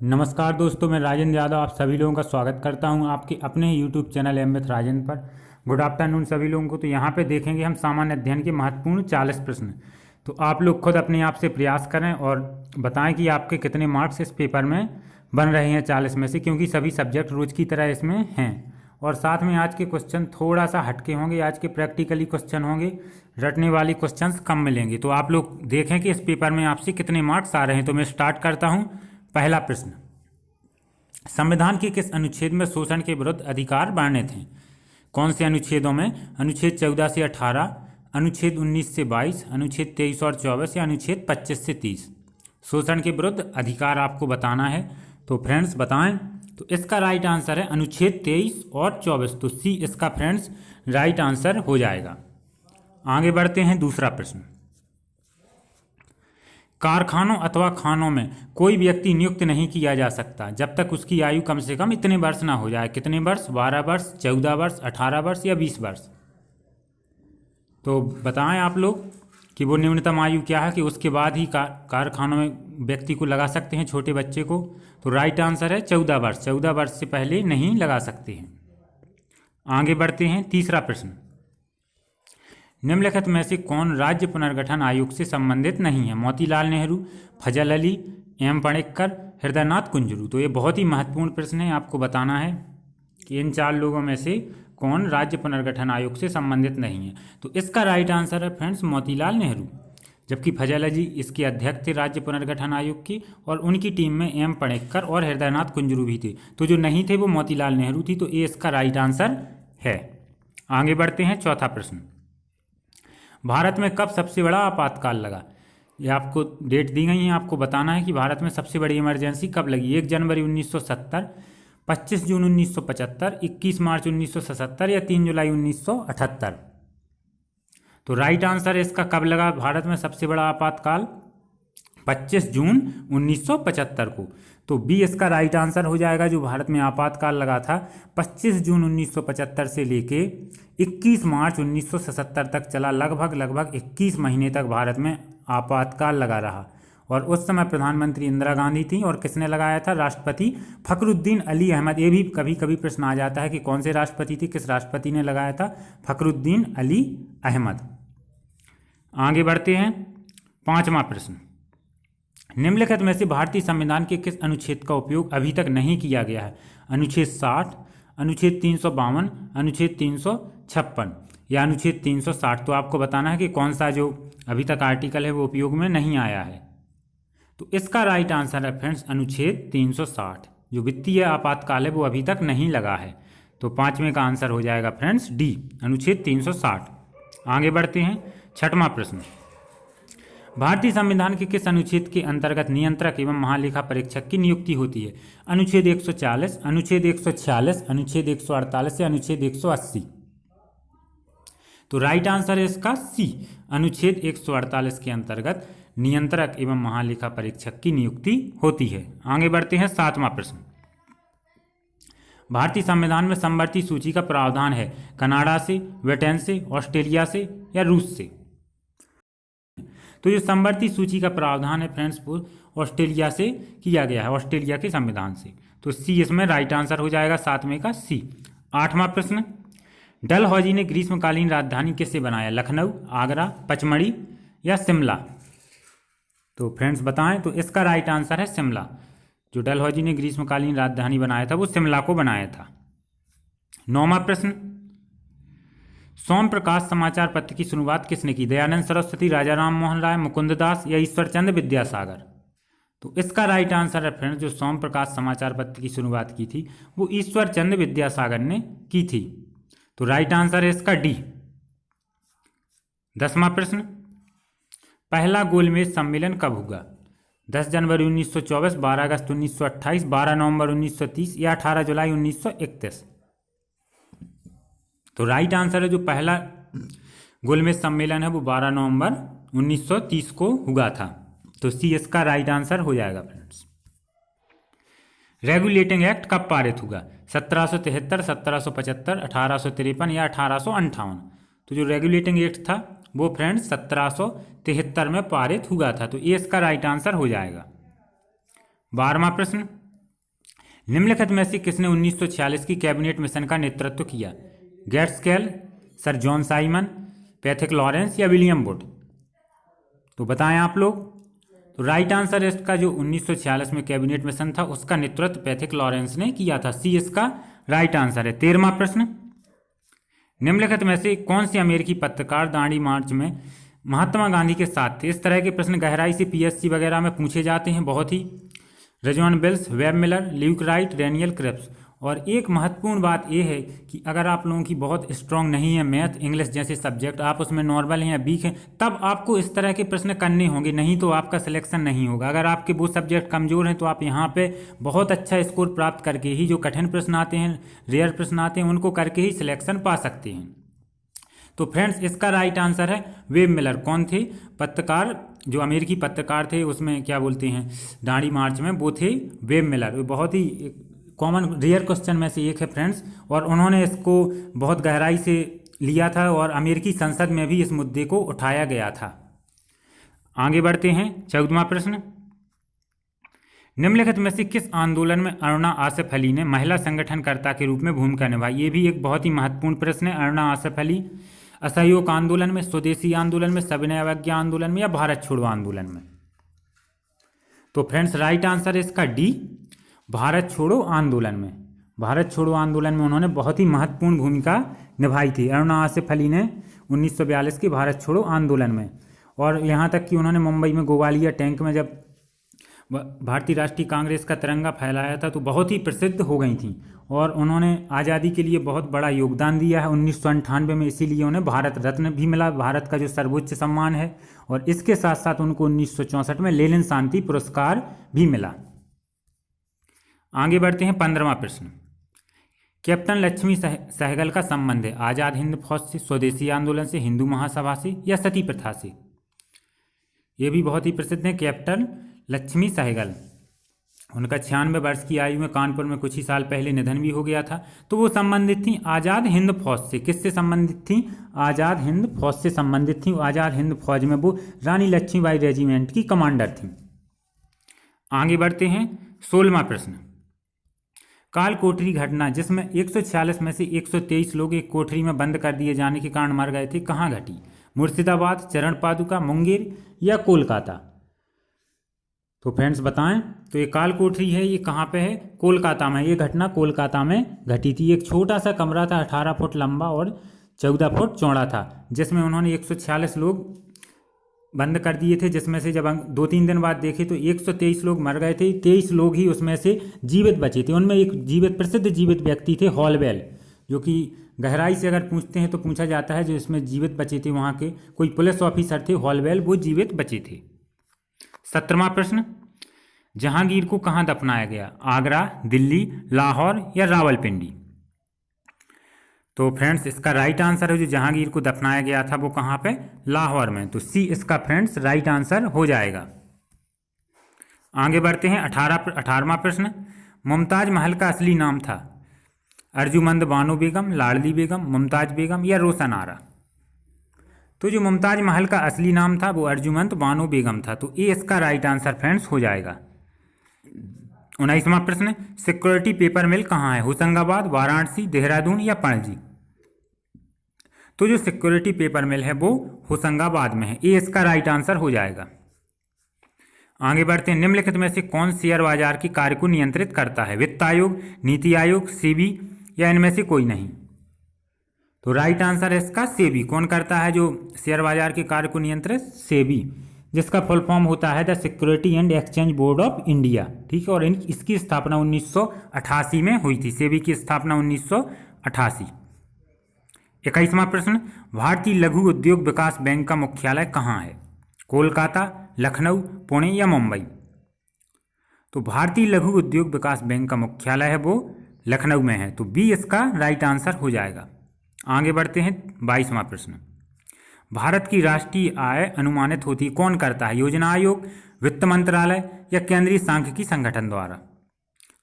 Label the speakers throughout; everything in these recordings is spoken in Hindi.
Speaker 1: नमस्कार दोस्तों, मैं राजेंद्र यादव आप सभी लोगों का स्वागत करता हूं आपके अपने YouTube channel M with Rajendra पर। गुड आफ्टरनून सभी लोगों को। तो यहां पे देखेंगे हम सामान्य अध्ययन के महत्वपूर्ण 40 प्रश्न। तो आप लोग खुद अपने आप से प्रयास करें और बताएं कि आपके कितने मार्क्स इस पेपर में बन रहे हैं 40 में से, क्योंकि सभी सब्जेक्ट रोज की तरह इसमें हैं। और साथ में आज के क्वेश्चन थोड़ा सा हटके होंगे, आज के प्रैक्टिकली क्वेश्चन होंगे, रटने वाली क्वेश्चंस कम मिलेंगे। तो आप लोग देखें कि इस पेपर में आपसे कितने मार्क्स आ रहे हैं। तो मैं स्टार्ट करता हूं। पहला प्रश्न, संविधान के किस अनुच्छेद में शोषण के विरुद्ध अधिकार वर्णित हैं? कौन से अनुच्छेदों में? अनुच्छेद 14 से 18, अनुच्छेद 19 से 22, अनुच्छेद 23 और 24 या अनुच्छेद 25 से 30? शोषण के विरुद्ध अधिकार आपको बताना है। तो फ्रेंड्स बताएं। तो इसका राइट आंसर है अनुच्छेद 23 और 24। तो सी इसका फ्रेंड्स राइट आंसर हो जाएगा। आगे बढ़ते हैं। दूसरा प्रश्न, कारखानों अथवा खानों में कोई व्यक्ति नियुक्त नहीं किया जा सकता जब तक उसकी आयु कम से कम इतने वर्ष ना हो जाए। कितने वर्ष? 12 वर्ष, 14 वर्ष, 18 वर्ष या 20 वर्ष? तो बताएं आप लोग कि वो न्यूनतम आयु क्या है कि उसके बाद ही कारखानों में व्यक्ति को लगा सकते हैं, छोटे बच्चे को। तो राइट आंसर है 14 वर्ष। 14 वर्ष से पहले नहीं लगा सकते हैं। आगे बढ़ते हैं। तीसरा प्रश्न, निम्नलिखित में से कौन राज्य पुनर्गठन आयोग से संबंधित नहीं है? मोतीलाल नेहरू, फजल अली, एम पणिक्कर, हृदयनाथ कुंजरू? तो ये बहुत ही महत्वपूर्ण प्रश्न है। आपको बताना है कि इन 4 लोगों में से कौन राज्य पुनर्गठन आयोग से संबंधित नहीं है। तो इसका राइट आंसर है फ्रेंड्स मोतीलाल नेहरू, जबकि फजल अली इसके अध्यक्ष थे राज्य पुनर्गठन आयोग की, और उनकी टीम में एम पणिक्कर और हृदयनाथ कुंजरू भी थे। तो जो नहीं थे वो मोतीलाल नेहरू थी। तो ये इसका राइट आंसर है। आगे बढ़ते हैं। चौथा प्रश्न, भारत में कब सबसे बड़ा आपातकाल लगा? ये आपको डेट दी गई है, आपको बताना है कि भारत में सबसे बड़ी इमरजेंसी कब लगी। 1 जनवरी 1970, 25 जून 1975, 21 मार्च 1977 या 3 जुलाई 1978? तो राइट आंसर है इसका कब लगा भारत में सबसे बड़ा आपातकाल? 25 जून 1975 को। तो बी इसका राइट आंसर हो जाएगा। जो भारत में आपातकाल लगा था 25 जून 1975 से लेके 21 मार्च 1977 तक चला। लगभग 21 महीने तक भारत में आपातकाल लगा रहा। और उस समय प्रधानमंत्री इंदिरा गांधी थी। और किसने लगाया था? राष्ट्रपति फखरुद्दीन अली अहमद। ये भी कभी कभी प्रश्न आ जाता है कि कौन से राष्ट्रपति थे, किस राष्ट्रपति ने लगाया था? फखरुद्दीन अली अहमद। आगे बढ़ते हैं। 5वां प्रश्न, निम्नलिखित में से भारतीय संविधान के किस अनुच्छेद का उपयोग अभी तक नहीं किया गया है? अनुच्छेद 60, अनुच्छेद 352, अनुच्छेद 356 या अनुच्छेद 360? तो आपको बताना है कि कौन सा जो अभी तक आर्टिकल है वो उपयोग में नहीं आया है। तो इसका राइट आंसर है फ्रेंड्स अनुच्छेद 360। जो वित्तीय आपातकाल है वो अभी तक नहीं लगा है। तो 5वें का आंसर हो जाएगा फ्रेंड्स डी, अनुच्छेद 360। आगे बढ़ते हैं। 6वां प्रश्न, भारतीय संविधान के किस अनुच्छेद के अंतर्गत नियंत्रक एवं महालेखा परीक्षक की नियुक्ति होती है? अनुच्छेद 140, अनुच्छेद 146, अनुच्छेद 148 या अनुच्छेद 180? तो राइट आंसर है इसका सी, अनुच्छेद 148 के अंतर्गत नियंत्रक एवं महालेखा परीक्षक की नियुक्ति होती है। आगे बढ़ते हैं। 7वां प्रश्न, भारतीय संविधान में समवर्ती सूची का प्रावधान है कनाडा से, ब्रिटेन से, ऑस्ट्रेलिया से या रूस से? तो जो समवर्ती सूची का प्रावधान है फ्रेंड्स वो ऑस्ट्रेलिया से किया गया है, ऑस्ट्रेलिया के संविधान से। तो सी इसमें राइट आंसर हो जाएगा 7वें का सी। 8वां प्रश्न, डलहौजी ने ग्रीष्मकालीन राजधानी किससे बनाया? लखनऊ, आगरा, पचमढ़ी या शिमला? तो फ्रेंड्स बताएं। तो इसका राइट आंसर है शिमला। जो डलहौजी ने ग्रीष्मकालीन राजधानी बनाया था वो शिमला को बनाया था। 9वां प्रश्न, सोम प्रकाश समाचार पत्र की शुरुआत किसने की? दयानंद सरस्वती, राजा राम मोहन राय, मुकुंद दास या ईश्वरचंद्र विद्यासागर? तो इसका राइट आंसर है फ्रेंड्स जो सोम प्रकाश समाचार पत्र की शुरुआत की थी वो ईश्वरचंद्र विद्यासागर ने की थी। तो राइट आंसर है इसका डी। 10वां प्रश्न, पहला गोलमेज सम्मेलन कब हुआ? 10 जनवरी 1924, 12 अगस्त 1928, 12 नवंबर 1930 या 18 जुलाई 1931? तो राइट आंसर है जो पहला गोलमेज सम्मेलन है वो 12 नवंबर 1930 को हुआ था। तो सी इसका राइट आंसर हो जाएगा फ्रेंड्स। रेगुलेटिंग एक्ट कब पारित हुआ? 1773, 1775, 1853 या 1858? तो जो रेगुलेटिंग एक्ट था वो फ्रेंड्स 1773 में पारित हुआ था। तो ये इसका राइट आंसर हो जाएगा। 12वां प्रश्न, निम्नलिखित में से किसने 1946 की कैबिनेट मिशन का नेतृत्व किया? Gaitskell, sir John Simon, Pethick Lawrence या विलियम वुड? तो बताएं आप लोग। तो राइट आंसर इसका जो 1946 में कैबिनेट मिशन था उसका नेतृत्व पैथिक लॉरेंस ने किया था। सी इसका राइट आंसर है। 13वां प्रश्न, निम्नलिखित में से कौन सी अमेरिकी पत्रकार दांडी मार्च में महात्मा गांधी के साथ थे? इस तरह के प्रश्न गहराई से पीएससी वगैरह में पूछे जाते हैं बहुत ही। रेजॉन बेल्स, Webb Miller, Luke Wright, Daniel Kreps. और एक महत्वपूर्ण बात यह है कि अगर आप लोगों की बहुत स्ट्रांग नहीं है मैथ इंग्लिश जैसे सब्जेक्ट, आप उसमें नॉर्मल हैं या वीक हैं, तब आपको इस तरह के प्रश्न करने होंगे, नहीं तो आपका सिलेक्शन नहीं होगा। अगर आपके वो सब्जेक्ट कमज़ोर हैं तो आप यहाँ पे बहुत अच्छा स्कोर प्राप्त करके ही जो कठिन प्रश्न आते हैं, रेयर प्रश्न आते हैं, उनको करके ही सिलेक्शन पा सकते हैं। तो फ्रेंड्स इसका राइट आंसर है वेब मिलर। कौन थे? पत्रकार, जो अमेरिकी पत्रकार थे उसमें क्या बोलते हैं दांडी मार्च में, वो थे वेब मिलर। वो बहुत ही कॉमन रेयर क्वेश्चन में से एक है फ्रेंड्स, और उन्होंने इसको बहुत गहराई से लिया था और अमेरिकी संसद में भी इस मुद्दे को उठाया गया था। आगे बढ़ते हैं। 14वां प्रश्न, निम्नलिखित में से किस आंदोलन में अरुणा आसिफ अली ने महिला संगठनकर्ता के रूप में भूमिका निभाई? ये भी एक बहुत ही महत्वपूर्ण प्रश्न है। अरुणा आसिफ अली असहयोग आंदोलन में, स्वदेशी आंदोलन में, सविनय अवज्ञा आंदोलन में या भारत छोड़ो आंदोलन में? तो फ्रेंड्स राइट आंसर है इसका डी, भारत छोड़ो आंदोलन में। भारत छोड़ो आंदोलन में उन्होंने बहुत ही महत्वपूर्ण भूमिका निभाई थी अरुणा आसिफ अली ने 1942 के भारत छोड़ो आंदोलन में। और यहाँ तक कि उन्होंने मुंबई में गोवालिया टैंक में जब भारतीय राष्ट्रीय कांग्रेस का तिरंगा फैलाया था तो बहुत ही प्रसिद्ध हो गई थी, और उन्होंने आज़ादी के लिए बहुत बड़ा योगदान दिया है 1998 में, इसीलिए उन्हें भारत रत्न भी मिला, भारत का जो सर्वोच्च सम्मान है। और इसके साथ साथ उनको 1964 में लेनिन शांति पुरस्कार भी मिला। आगे बढ़ते हैं। 15वां प्रश्न, कैप्टन लक्ष्मी सहगल का संबंध है आज़ाद हिंद फौज से, स्वदेशी आंदोलन से, हिंदू महासभा से या सती प्रथा से? ये भी बहुत ही प्रसिद्ध है कैप्टन लक्ष्मी सहगल। उनका 96 वर्ष की आयु में कानपुर में कुछ ही साल पहले निधन भी हो गया था। तो वो संबंधित थी आज़ाद हिंद फौज से। किससे संबंधित थी? आज़ाद हिंद फौज से संबंधित थी। आज़ाद हिंद फौज में वो रानी लक्ष्मीबाई रेजिमेंट की कमांडर थी। आगे बढ़ते हैं। 16वां प्रश्न, काल कोठरी घटना जिसमें 146 में से 123 लोग एक कोठरी में बंद कर दिए जाने के कारण मर गए थे, कहाँ घटी? मुर्शिदाबाद, चरण पादुका, मुंगेर या कोलकाता? तो फ्रेंड्स बताएं। तो ये काल कोठरी है, ये कहाँ पे है? कोलकाता में। ये घटना कोलकाता में घटी थी। एक छोटा सा कमरा था, 18 फुट लंबा और 14 फुट चौड़ा था, जिसमें उन्होंने 146 लोग बंद कर दिए थे, जिसमें से जब 2-3 दिन बाद देखे तो 123 लोग मर गए थे, 23 लोग ही उसमें से जीवित बचे थे। उनमें एक प्रसिद्ध जीवित व्यक्ति थे हॉलवेल, जो कि गहराई से अगर पूछते हैं तो पूछा जाता है जो इसमें जीवित बचे थे वहाँ के कोई पुलिस ऑफिसर थे हॉलवेल, वो जीवित बचे थे। 17वां प्रश्न, जहांगीर को कहाँ दफनाया गया? आगरा, दिल्ली, लाहौर या रावलपिंडी? तो फ्रेंड्स इसका राइट आंसर है जो जहांगीर को दफनाया गया था वो कहाँ पे? लाहौर में। तो सी इसका फ्रेंड्स राइट आंसर हो जाएगा। आगे बढ़ते हैं। 18वां प्रश्न, मुमताज महल का असली नाम था अर्जुमंद बानो बेगम, लाडली बेगम, मुमताज बेगम या रोशन आरा? तो जो मुमताज महल का असली नाम था वो अर्जुमंद बानो बेगम था। तो ए इसका राइट आंसर फ्रेंड्स हो जाएगा। 19वां प्रश्न, सिक्योरिटी पेपर मिल कहाँ है? होशंगाबाद, वाराणसी, देहरादून या पणजी? तो जो सिक्योरिटी पेपर मिल है वो होशंगाबाद में है। ए इसका राइट आंसर हो जाएगा। आगे बढ़ते हैं। निम्नलिखित में से कौन शेयर बाजार के कार्य को नियंत्रित करता है? वित्त आयोग, नीति आयोग, सेबी या इनमें से कोई नहीं? तो राइट आंसर है इसका सेबी। कौन करता है जो शेयर बाजार के कार्य को नियंत्रित? सेबी, जिसका फुल फॉर्म होता है the security and exchange board of India. ठीक है, और इसकी स्थापना 1988 में हुई थी। सेबी की स्थापना 1988। 21वां प्रश्न, भारतीय लघु उद्योग विकास बैंक का मुख्यालय कहाँ है? कोलकाता, लखनऊ, पुणे या मुंबई? तो भारतीय लघु उद्योग विकास बैंक का मुख्यालय है वो लखनऊ में है। तो बी इसका राइट आंसर हो जाएगा। आगे बढ़ते हैं। 22वां प्रश्न, भारत की राष्ट्रीय आय अनुमानित होती कौन करता है? योजना आयोग, वित्त मंत्रालय या केंद्रीय सांख्यिकी संगठन द्वारा?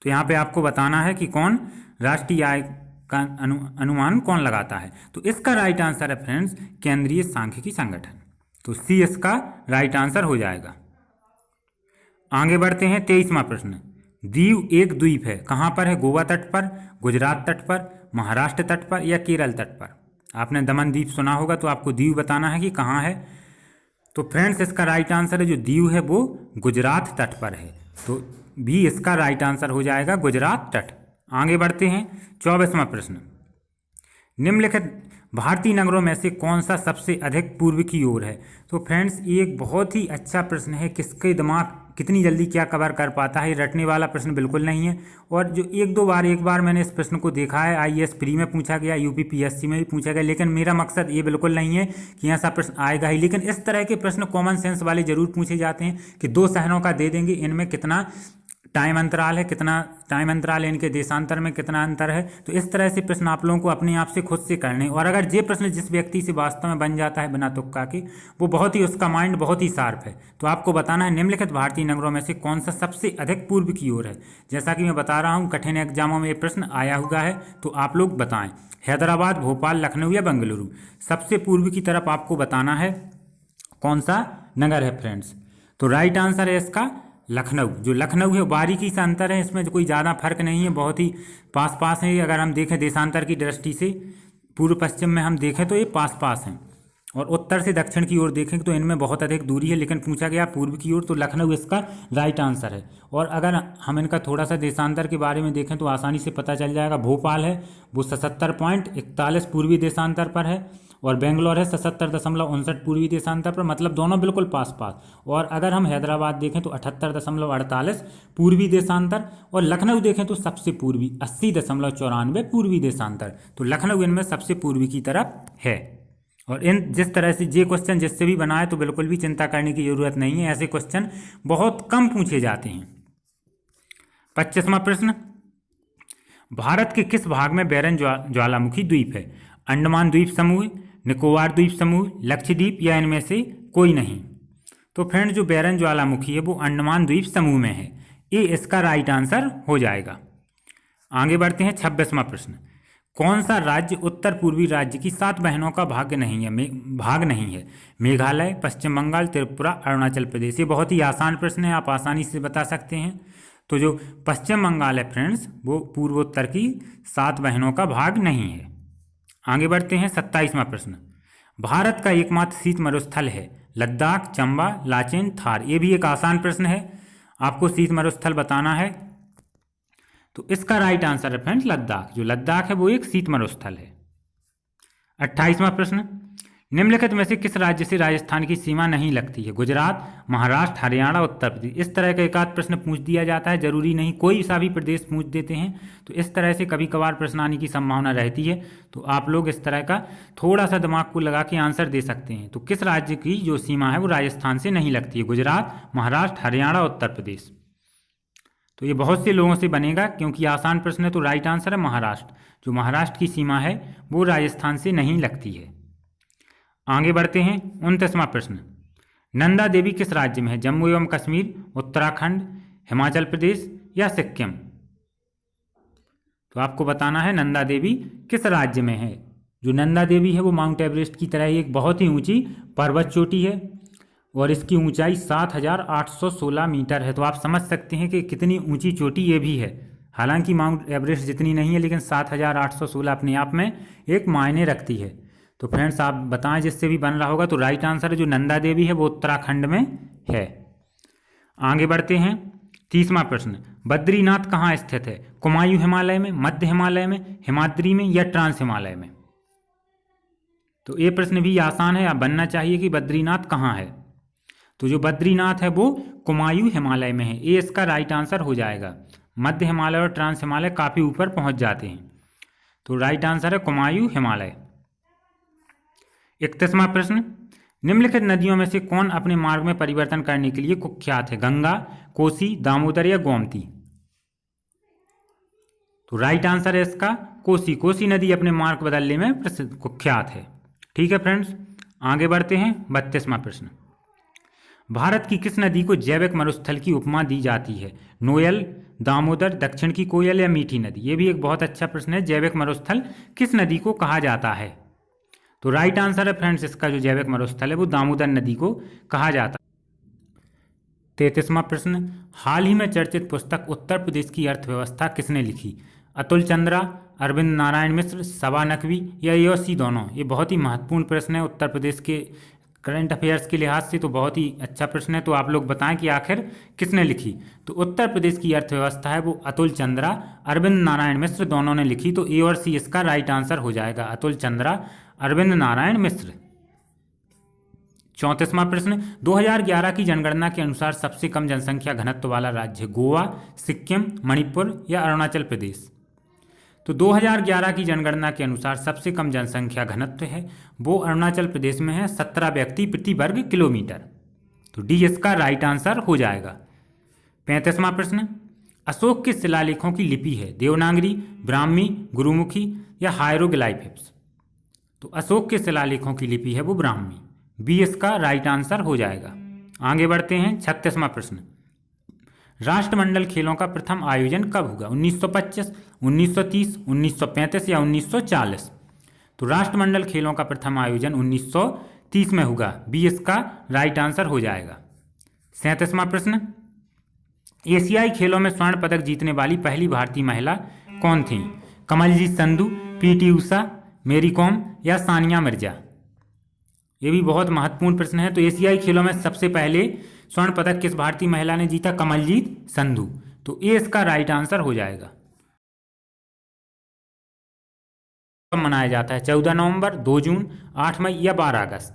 Speaker 1: तो यहाँ पे आपको बताना है कि कौन राष्ट्रीय आय का अनुमान कौन लगाता है। तो इसका राइट आंसर है फ्रेंड्स केंद्रीय सांख्यिकी संगठन। तो सी इसका राइट आंसर हो जाएगा। आगे बढ़ते हैं। 23वां प्रश्न, दीव एक द्वीप है, कहाँ पर है? गोवा तट पर, गुजरात तट पर, महाराष्ट्र तट पर या केरल तट पर? आपने दमन द्वीप सुना होगा, तो आपको दीव बताना है कि कहाँ है। तो फ्रेंड्स इसका राइट आंसर है जो दीव है वो गुजरात तट पर है, तो भी इसका राइट आंसर हो जाएगा गुजरात तट। आगे बढ़ते हैं 24वां प्रश्न। निम्नलिखित भारतीय नगरों में से कौन सा सबसे अधिक पूर्व की ओर है? तो फ्रेंड्स ये एक बहुत ही अच्छा प्रश्न है, किसके दिमाग कितनी जल्दी क्या कवर कर पाता है, ये रटने वाला प्रश्न बिल्कुल नहीं है। और जो एक बार मैंने इस प्रश्न को देखा है, आईएएस प्री में पूछा गया, यूपी पीएससी में भी पूछा गया, लेकिन मेरा मकसद ये बिल्कुल नहीं है कि ऐसा प्रश्न आएगा ही। लेकिन इस तरह के प्रश्न कॉमन सेंस वाले जरूर पूछे जाते हैं कि दो शहरों का दे देंगे, इनमें कितना टाइम अंतराल है, कितना टाइम अंतराल है, इनके देशांतर में कितना अंतर है। तो इस तरह से प्रश्न आप लोगों को अपने आप से खुद से करने, और अगर ये प्रश्न जिस व्यक्ति से वास्तव में बन जाता है बिना तुक्का के, वो बहुत ही, उसका माइंड बहुत ही शार्प है। तो आपको बताना है निम्नलिखित भारतीय नगरों में से कौन सा सबसे अधिक पूर्व की ओर है। जैसा कि मैं बता रहा हूँ, कठिन एग्जामों में ये प्रश्न आया हुआ है, तो आप लोग बताएं। हैदराबाद, भोपाल, लखनऊ या बेंगलुरु? सबसे पूर्व की तरफ आपको बताना है कौन सा नगर है फ्रेंड्स। तो राइट आंसर है इसका लखनऊ। जो लखनऊ है बारीकी से अंतर है, इसमें कोई ज़्यादा फर्क नहीं है, बहुत ही पास पास है। अगर हम देखें देशांतर की दृष्टि से, पूर्व पश्चिम में हम देखें तो ये पास पास हैं, और उत्तर से दक्षिण की ओर देखें तो इनमें बहुत अधिक दूरी है, लेकिन पूछा गया पूर्व की ओर, तो लखनऊ इसका राइट आंसर है। और अगर हम इनका थोड़ा सा देशांतर के बारे में देखें तो आसानी से पता चल जाएगा। भोपाल है वो 77.41 पूर्वी देशांतर पर है, और बेंगलोर है 77.59 पूर्वी देशांतर पर, मतलब दोनों बिल्कुल पास पास। और अगर हम हैदराबाद देखें तो 78.48 पूर्वी देशांतर, और लखनऊ देखें तो सबसे पूर्वी 80.94 पूर्वी देशांतर। तो लखनऊ इनमें सबसे पूर्वी की तरफ है। और इन जिस तरह से ये क्वेश्चन जिससे भी बनाए तो बिल्कुल भी चिंता करने की जरूरत नहीं है, ऐसे क्वेश्चन बहुत कम पूछे जाते हैं। 25वां प्रश्न। भारत के किस भाग में बैरन ज्वालामुखी द्वीप है? अंडमान द्वीप समूह, निकोबार द्वीप समूह, लक्षद्वीप या इनमें से कोई नहीं? तो फ्रेंड जो बैरन ज्वालामुखी है वो अंडमान द्वीप समूह में है, ये इसका राइट आंसर हो जाएगा। आगे बढ़ते हैं 26वां प्रश्न। कौन सा राज्य उत्तर पूर्वी राज्य की 7 बहनों का भाग नहीं है? मेघालय, पश्चिम बंगाल, त्रिपुरा, अरुणाचल प्रदेश? ये बहुत ही आसान प्रश्न है, आप आसानी से बता सकते हैं। तो जो पश्चिम बंगाल है फ्रेंड्स, वो पूर्वोत्तर की 7 बहनों का भाग नहीं है। आगे बढ़ते हैं 27वां प्रश्न। भारत का एकमात्र शीत मरुस्थल है? लद्दाख, चंबा, लाचेन, थार? ये भी एक आसान प्रश्न है, आपको शीत मरुस्थल बताना है। तो इसका राइट आंसर है फ्रेंड्स लद्दाख। जो लद्दाख है वो एक शीत मरुस्थल है। 28वां प्रश्न। निम्नलिखित में से किस राज्य से राजस्थान की सीमा नहीं लगती है? गुजरात, महाराष्ट्र, हरियाणा, उत्तर प्रदेश? इस तरह का एक आध प्रश्न पूछ दिया जाता है, जरूरी नहीं कोई सा भी प्रदेश पूछ देते हैं, तो इस तरह से कभी कभार प्रश्न आने की संभावना रहती है। तो आप लोग इस तरह का थोड़ा सा दिमाग को लगा के आंसर दे सकते हैं। तो किस राज्य की जो सीमा है वो राजस्थान से नहीं लगती है? गुजरात, महाराष्ट्र, हरियाणा, उत्तर प्रदेश? तो ये बहुत से लोगों से बनेगा क्योंकि आसान प्रश्न है, तो राइट आंसर है महाराष्ट्र। जो महाराष्ट्र की सीमा है वो राजस्थान से नहीं लगती है। आगे बढ़ते हैं 29वां प्रश्न। नंदा देवी किस राज्य में है? जम्मू एवं कश्मीर, उत्तराखंड, हिमाचल प्रदेश या सिक्किम? तो आपको बताना है नंदा देवी किस राज्य में है। जो नंदा देवी है वो माउंट एवरेस्ट की तरह एक बहुत ही ऊंची पर्वत चोटी है, और इसकी ऊंचाई 7,816 मीटर है। तो आप समझ सकते हैं कि कितनी ऊंची चोटी ये भी है। हालांकि माउंट एवरेस्ट जितनी नहीं है, लेकिन 7,816 अपने आप में एक मायने रखती है। तो फ्रेंड्स आप बताएं जिससे भी बन रहा होगा। तो राइट आंसर है जो नंदा देवी है वो उत्तराखंड में है। आगे बढ़ते हैं 30वां प्रश्न। बद्रीनाथ कहाँ स्थित है? कुमायूं हिमालय में, मध्य हिमालय में, हिमाद्री में या ट्रांस हिमालय में? तो ये प्रश्न भी आसान है, आप बनना चाहिए कि बद्रीनाथ कहाँ है। तो जो बद्रीनाथ है वो कुमायूं हिमालय में है, ये इसका राइट आंसर हो जाएगा। मध्य हिमालय और ट्रांस हिमालय काफ़ी ऊपर पहुंच जाते हैं। तो राइट आंसर है कुमायूं हिमालय। 31वां प्रश्न। निम्नलिखित नदियों में से कौन अपने मार्ग में परिवर्तन करने के लिए कुख्यात है? गंगा, कोसी, दामोदर या गोमती? तो राइट आंसर है इसका कोसी। कोसी नदी अपने मार्ग बदलने में प्रसिद्ध कुख्यात है। ठीक है फ्रेंड्स, आगे बढ़ते हैं 32वां प्रश्न। भारत की किस नदी को जैविक मरुस्थल की उपमा दी जाती है? नोयल, दामोदर, दक्षिण की कोयल या मीठी नदी? ये भी एक बहुत अच्छा प्रश्न है। जैविक मरुस्थल किस नदी को कहा जाता है? तो राइट आंसर है फ्रेंड्स इसका जो जैविक मरुस्थल है वो दामोदर नदी को कहा जाता है। 33वां प्रश्न, हाल ही में चर्चित पुस्तक उत्तर प्रदेश की अर्थव्यवस्था किसने लिखी? अतुल चंद्रा, अरविंद नारायण मिश्र, सबा नकवी या योशी दोनों? ये बहुत ही महत्वपूर्ण प्रश्न है उत्तर प्रदेश के करंट अफेयर्स के लिहाज से, तो बहुत ही अच्छा प्रश्न है। तो आप लोग बताएं कि आखिर किसने लिखी? तो उत्तर प्रदेश की अर्थव्यवस्था है वो अतुल चंद्रा, अरविंद नारायण मिश्र दोनों ने लिखी। तो ए और सी इसका राइट आंसर हो जाएगा, अतुल चंद्रा, अरविंद नारायण मिश्र। 34वां प्रश्न, 2011 की जनगणना के अनुसार सबसे कम जनसंख्या घनत्व वाला राज्य गोवा, सिक्किम, मणिपुर या अरुणाचल प्रदेश? तो 2011 की जनगणना के अनुसार सबसे कम जनसंख्या घनत्व है वो अरुणाचल प्रदेश में है, 17 व्यक्ति प्रति वर्ग किलोमीटर। तो डी इसका राइट आंसर हो जाएगा। 35वां प्रश्न, अशोक के शिलालेखों की लिपि है देवनागरी, ब्राह्मी, गुरुमुखी या हायरोग्लाइफिक्स? तो अशोक के शिलालेखों की लिपि है वो ब्राह्मी, बी इसका राइट आंसर हो जाएगा। आगे बढ़ते हैं। 36वां प्रश्न, राष्ट्रमंडल खेलों का प्रथम आयोजन कब हुआ? 1925, 1930, 1935 या 1940? तो राष्ट्रमंडल खेलों का प्रथम आयोजन 1930 में हुआ, बी इसका राइट आंसर हो जाएगा। 37वां प्रश्न, एशियाई खेलों में स्वर्ण पदक जीतने वाली पहली भारतीय महिला कौन थी? कमलजीत संधू, पीटी उषा, मेरी कॉम या सानिया मिर्जा? ये भी बहुत महत्वपूर्ण प्रश्न है। तो एशियाई खेलों में सबसे पहले स्वर्ण पदक किस भारतीय महिला ने जीता? कमलजीत संधू। तो ए इसका राइट आंसर हो जाएगा। कब मनाया जाता है? 14 नवंबर, 2 जून, 8 मई या 12 अगस्त?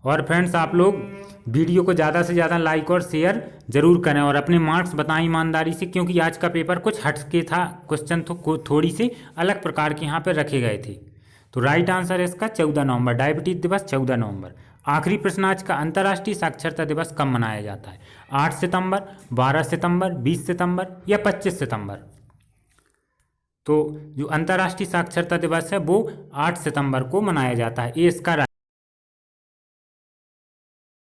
Speaker 1: और फ्रेंड्स, आप लोग वीडियो को ज़्यादा से ज़्यादा लाइक और शेयर जरूर करें और अपने मार्क्स बताएं ईमानदारी से, क्योंकि आज का पेपर कुछ हटके था, क्वेश्चन तो थोड़ी से अलग प्रकार के यहाँ पर रखे गए थे। तो राइट आंसर है इसका 14 नवंबर, डायबिटीज दिवस 14 नवंबर। आखिरी प्रश्न आज का, अंतर्राष्ट्रीय साक्षरता दिवस कब मनाया जाता है? 8 सितंबर, 12 सितंबर, 20 सितंबर या 25 सितंबर? तो जो अंतर्राष्ट्रीय साक्षरता दिवस है वो 8 सितंबर को मनाया जाता है, ये इसका